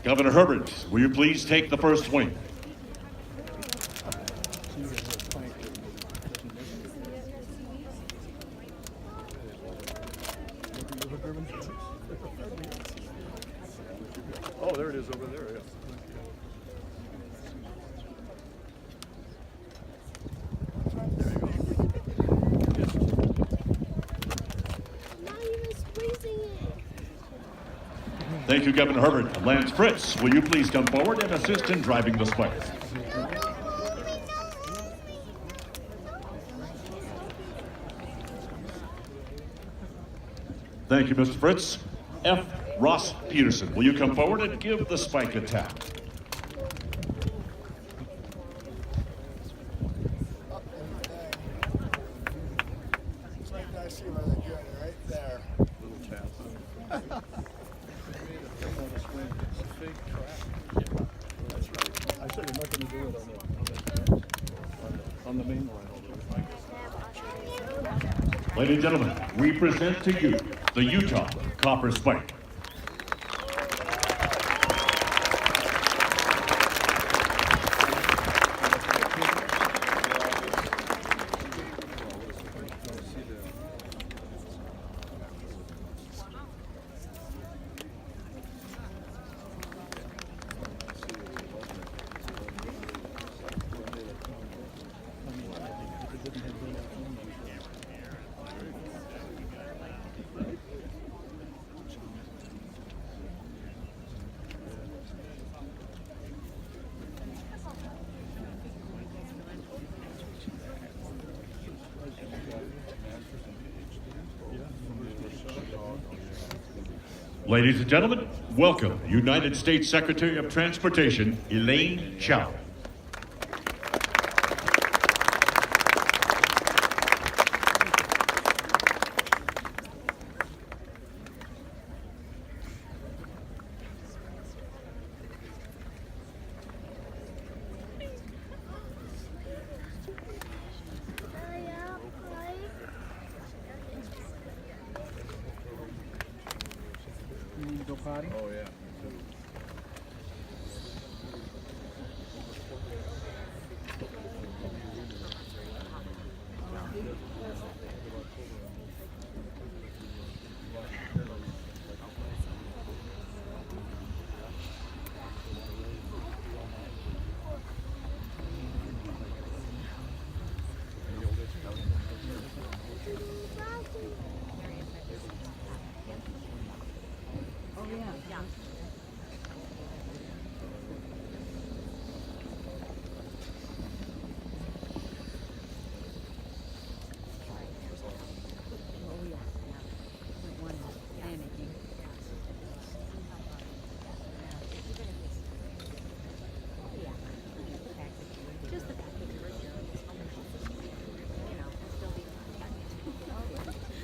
Governor Herbert, will you please take the first swing? Oh, there it is over there. Yeah. Thank you, Governor Herbert. Lance Fritz, will you please come forward and assist in driving the spike? Thank you, Mr. Fritz. F. Ross Peterson, will you come forward and give the spike a tap? Right there. Little tap. That's right. I said you're not going to do it on the main line. Ladies and gentlemen, we present to you the Utah Copper Spike. Ladies and gentlemen, welcome United States Secretary of Transportation, Elaine Chao. Oh, yeah.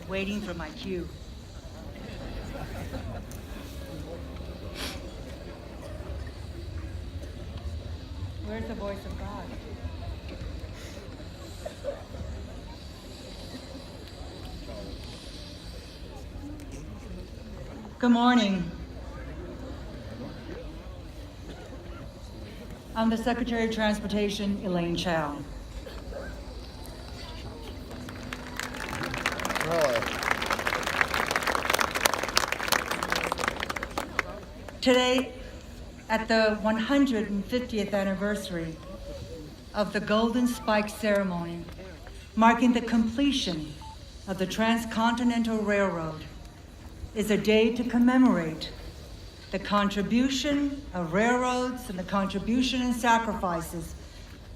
Waiting for my cue. Where's the voice of God? Good morning. I'm the Secretary of Transportation, Elaine Chao. Today, at the 150th anniversary of the Golden Spike ceremony, marking the completion of the Transcontinental Railroad, is a day to commemorate the contribution of railroads and the contribution and sacrifices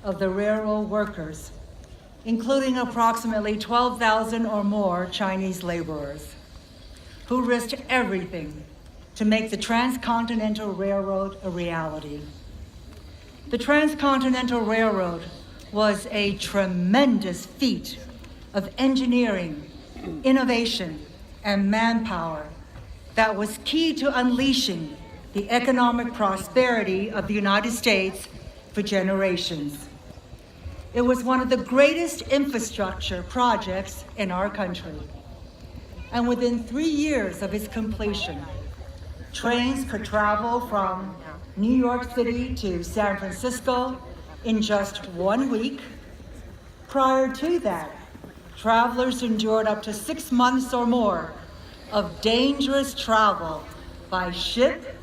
of the railroad workers, including approximately 12,000 or more Chinese laborers, who risked everything to make the Transcontinental Railroad a reality. The Transcontinental Railroad was a tremendous feat of engineering, innovation, and manpower that was key to unleashing the economic prosperity of the United States for generations. It was one of the greatest infrastructure projects in our country. And within 3 years of its completion, trains could travel from New York City to San Francisco in just 1 week. Prior to that, travelers endured up to 6 months or more of dangerous travel by ship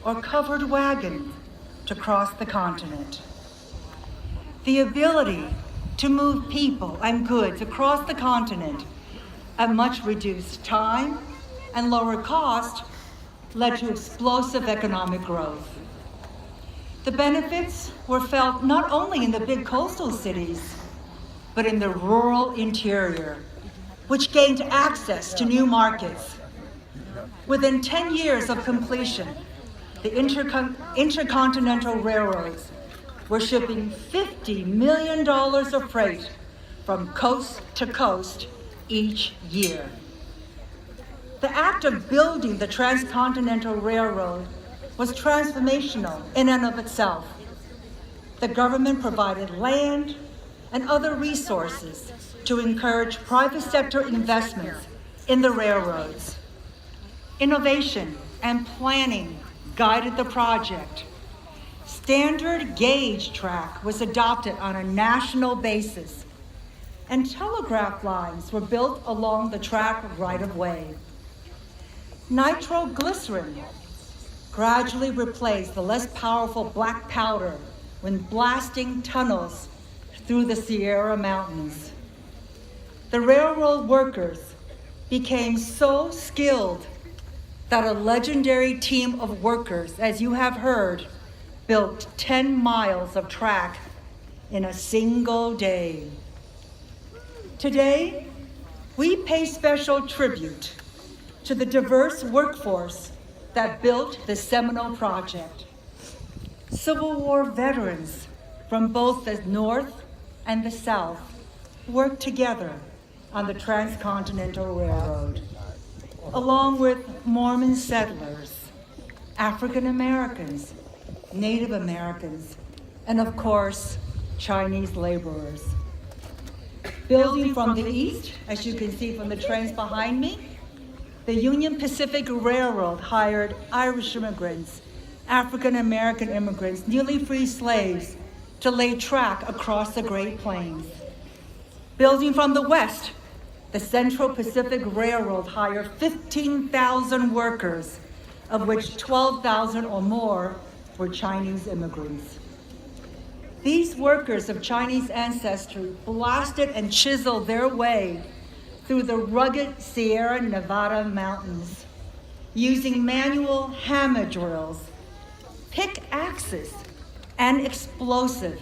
or covered wagon to cross the continent. The ability to move people and goods across the continent at much reduced time and lower cost led to explosive economic growth. The benefits were felt not only in the big coastal cities, but in the rural interior, which gained access to new markets. Within 10 years of completion, the intercontinental railroads were shipping $50 million of freight from coast to coast each year. The act of building the transcontinental railroad was transformational in and of itself. The government provided land and other resources to encourage private sector investments in the railroads. Innovation and planning guided the project. Standard gauge track was adopted on a national basis, and telegraph lines were built along the track right of way. Nitroglycerin gradually replaced the less powerful black powder when blasting tunnels through the Sierra Mountains. The railroad workers became so skilled that a legendary team of workers, as you have heard, built 10 miles of track in a single day. Today, we pay special tribute to the diverse workforce that built the seminal project. Civil War veterans from both the North and the South worked together on the Transcontinental Railroad, along with Mormon settlers, African Americans, Native Americans, and of course, Chinese laborers. Building from the east, as you can see from the trains behind me, the Union Pacific Railroad hired Irish immigrants, African American immigrants, newly freed slaves to lay track across the Great Plains. Building from the west, the Central Pacific Railroad hired 15,000 workers, of which 12,000 or more were Chinese immigrants. These workers of Chinese ancestry blasted and chiseled their way through the rugged Sierra Nevada mountains, using manual hammer drills, pickaxes, and explosive.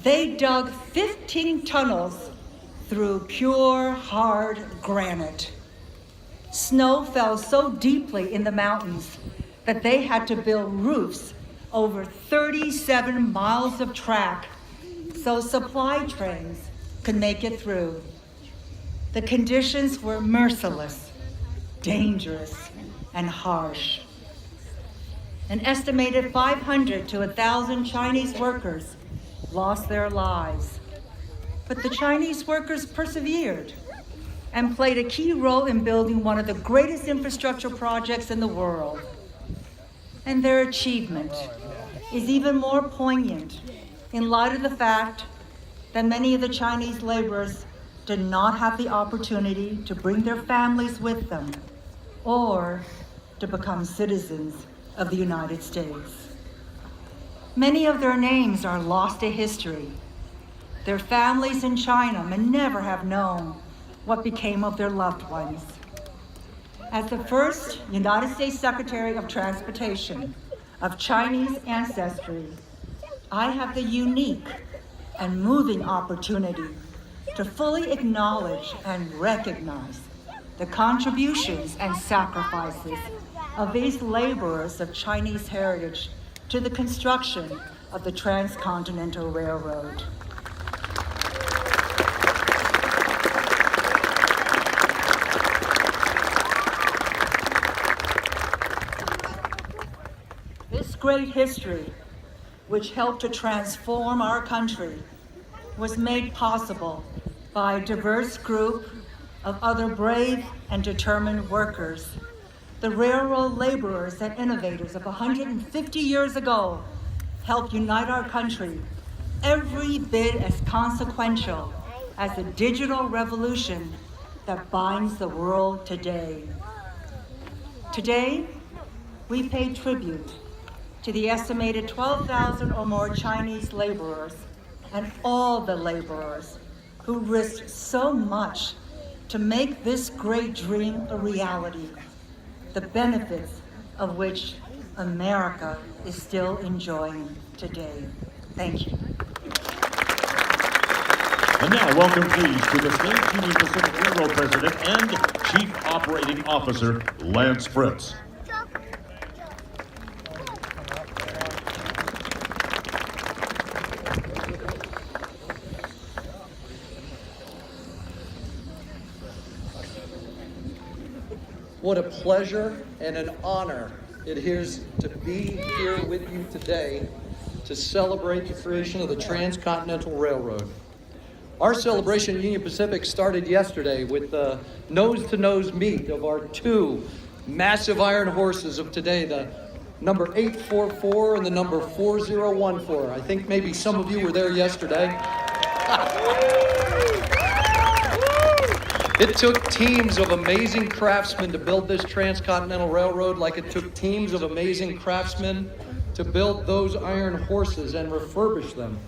They dug 15 tunnels through pure, hard granite. Snow fell so deeply in the mountains that they had to build roofs over 37 miles of track so supply trains could make it through. The conditions were merciless, dangerous, and harsh. An estimated 500 to 1,000 Chinese workers lost their lives. But the Chinese workers persevered and played a key role in building one of the greatest infrastructure projects in the world. And their achievement is even more poignant in light of the fact that many of the Chinese laborers did not have the opportunity to bring their families with them or to become citizens of the United States. Many of their names are lost to history. Their families in China may never have known what became of their loved ones. As the first United States Secretary of Transportation of Chinese ancestry, I have the unique and moving opportunity to fully acknowledge and recognize the contributions and sacrifices of these laborers of Chinese heritage to the construction of the Transcontinental Railroad. This great history, which helped to transform our country, was made possible by a diverse group of other brave and determined workers the railroad laborers and innovators of 150 years ago helped unite our country every bit as consequential as the digital revolution that binds the world today. Today, we pay tribute to the estimated 12,000 or more Chinese laborers and all the laborers who risked so much to make this great dream a reality, the benefits of which America is still enjoying today. Thank you. And now, welcome please to the State Union Pacific Railroad President and Chief Operating Officer, Lance Fritz. What a pleasure and an honor it is to be here with you today to celebrate the creation of the Transcontinental Railroad. Our celebration at Union Pacific started yesterday with the nose-to-nose meet of our two massive iron horses of today, the number 844 and the number 4014. I think maybe some of you were there yesterday. It took teams of amazing craftsmen to build this Transcontinental Railroad, like it took teams of amazing craftsmen to build those iron horses and refurbish them.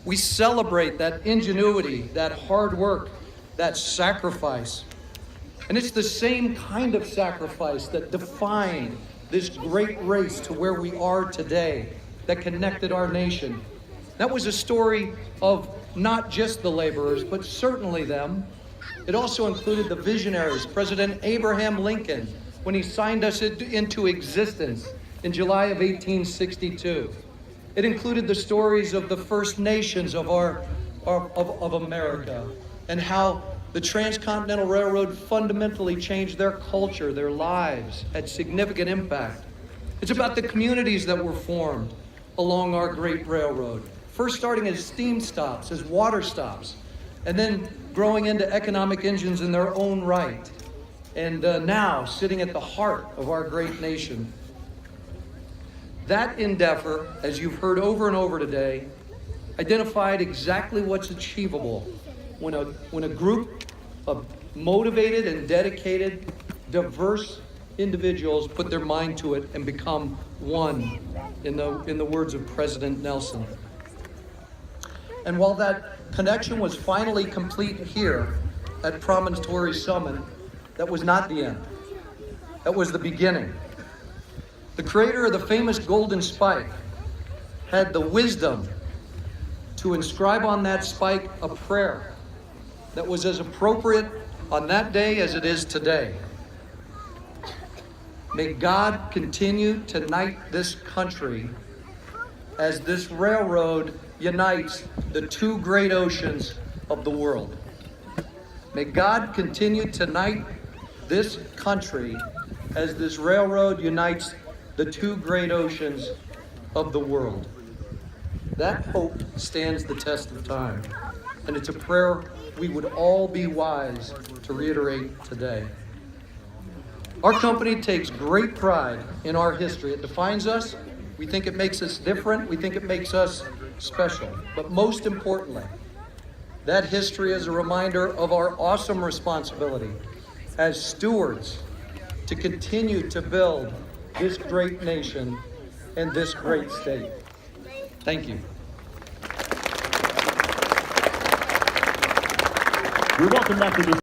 We celebrate that ingenuity, that hard work, that sacrifice. And it's the same kind of sacrifice that defined this great race to where we are today, that connected our nation. That was a story of not just the laborers, but certainly them. It also included the visionaries, President Abraham Lincoln, when he signed us into existence in July of 1862. It included the stories of the First Nations of America, and how the Transcontinental Railroad fundamentally changed their culture, their lives, had significant impact. It's about the communities that were formed along our great railroad, first starting as steam stops, as water stops, and then growing into economic engines in their own right, and now sitting at the heart of our great nation. That endeavor, as you've heard over and over today, identified exactly what's achievable when a group of motivated and dedicated, diverse individuals put their mind to it and become one, in the words of President Nelson. And while that connection was finally complete here at Promontory Summit, that was not the end. That was the beginning. The creator of the famous golden spike had the wisdom to inscribe on that spike a prayer that was as appropriate on that day as it is today. May God continue to unite this country as this railroad unites the two great oceans of the world. May God continue to unite this country as this railroad unites the two great oceans of the world. That hope stands the test of time, and it's a prayer we would all be wise to reiterate today. Our company takes great pride in our history. It defines us. We think it makes us different. We think it makes us special. But most importantly, that history is a reminder of our awesome responsibility as stewards to continue to build this great nation and this great state. Thank you. We welcome back to this